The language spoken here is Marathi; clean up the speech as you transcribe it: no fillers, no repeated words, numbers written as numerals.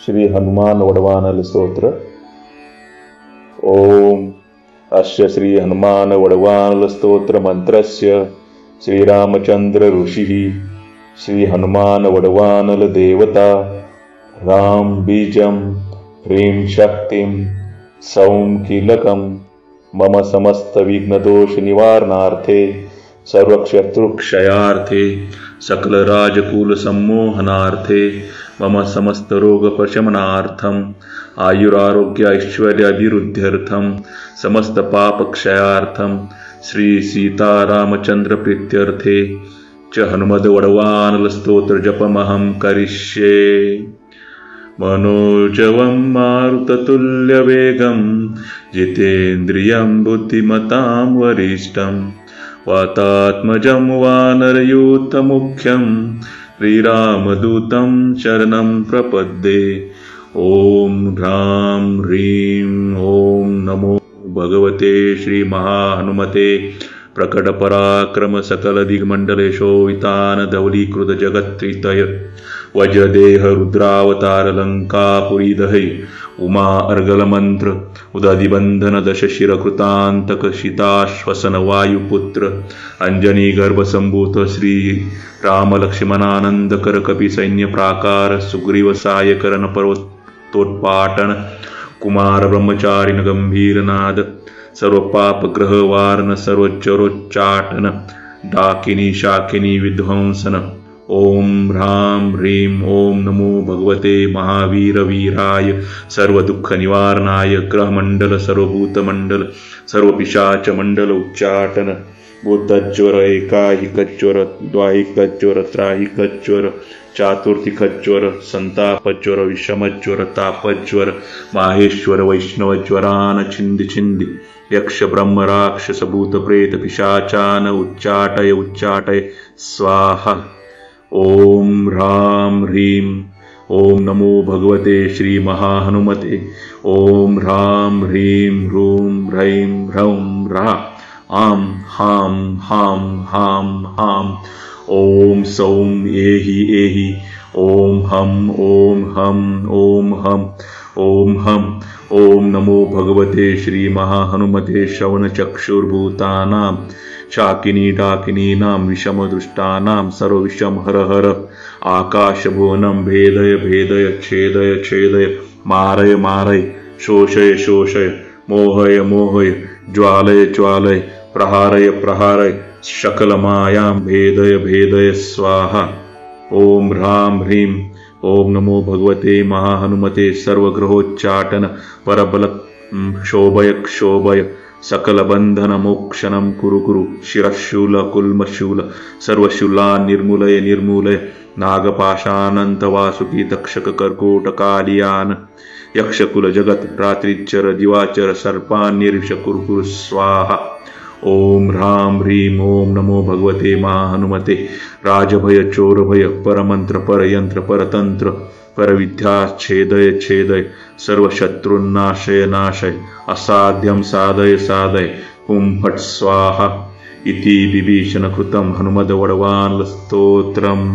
श्री हनुमान वडवानल स्तोत्र। ओम अस्य श्री हनुमान वडवानल स्तोत्र मंत्रस्य श्रीरामचंद्र ऋषिः श्री हनुमान वडवानल देवता राम बीजं ह्रीं शक्तिं सौं कीलकं मम समस्त विघ्नदोष निवारणार्थे सर्वशत्रुक्षयार्थे सकल राजकुल सम्मोहनार्थे मम समस्त रोग प्रशमनार्थम आयुरारोग्य ऐश्वर्य अभिवृद्ध्यर्थम समस्त पाप क्षयार्थम श्री सीता रामचंद्र प्रीत्यर्थे च हनुमद वडवानल स्तोत्र जपमहं करिष्ये। मनोजवं मारुततुल्यवेगं जितेन्द्रियं बुद्धिमतां वरिष्ठं वातात्मजं वानरयूथमुख्यं श्रीरामदूतं शरणं प्रपद्ये। ओम ह्रां ह्रीं ओम नमो भगवते श्री महाहनुमते प्रकट पराक्रम सकल दिग्मंडलेशोवितान धवलीकृत जगत्त्रितय वज्रदेह रुद्रावतार लंकापुरी दहै उमा अर्गल मंत्र उदधिबंधन दशशिर कृतांतक शीताश्वसन वायुपुत्र अंजनी गर्भ संभूत श्री राम लक्ष्मणानंद कर कपि सैन्य प्राकार सुग्रीव साय करण पर्वतोत्पाटन कुमार ब्रह्मचारिण गंभीर नाद सर्व पाप ग्रह वारण सर्व चरोच्चाटन डाकिनी शाकिनी विध्वंसन। ओम ह्रां ह्रीं ओम नमो भगवते महावीर वीराय सर्व दुख निवारणाय ग्रह मंडल सर्वभूत मंडल सर्व पिशाच मंडल उच्चाटन बुद्धज्वर एकाहिकज्वर द्वाहिकज्वर त्राहिकज्वर चातुर्थिकज्वर संतापज्वर विषमज्वर तापज्वर माहेश्वर वैष्णव ज्वरान छिंदी छिंदी यक्ष ब्रह्म राक्षस भूत प्रेत पिशाचान उच्चाटय उच्चाटय स्वाहा। ओम ह्रां ह्रीं ओम नमो भगवते श्री महाहनुमते ओम ह्रां ह्रीं ह्रूं ह्रैं ह्रौं ह्रा आं हां हां हां हां ओम सौं एहि एहि ओम हम ओम हम ओम हम ओम हम। ओम नमो भगवते श्री महाहनुमते श्रवण चक्षुर्भूतानां शाकिनी डाकिनीनां विषमदृष्टानां सर्वविषम हर हर आकाशभुवनं भेदय भेदय छेदय छेदय मारय मारय शोषय शोषय मोहय मोहय ज्वालय ज्वालय प्रहारय प्रहारय शकलमायां भेदय भेदय स्वाहा। ओम ह्रां ह्रीं ओम नमो भगवते महाहनुमते सर्वग्रहोच्चाटन परबल क्षोभय क्षोभय सकल बंधन मोक्षणं कुरु कुरु शिरशूल कुल्मशूल सर्वशूला निर्मूलय निर्मूलय नागपाशानंत वासुकी तक्षक कर्कोट कालियान यक्षकुल जगत रात्रिचर दिवाचर सर्पान निर्विष कुरु कुरु स्वाहा। ओम ह्रां ह्रीं ओम नमो भगवते महाहनुमते राजभय चोरभय परमंत्र परयंत्र परतंत्र परविद्या छेदय छेदय सर्वशत्रुन्नाशय नाशय असाध्यं साधय साधय हुं फट् स्वाहा इति विभीषण कृतं हनुमद वडवानल स्तोत्रम्।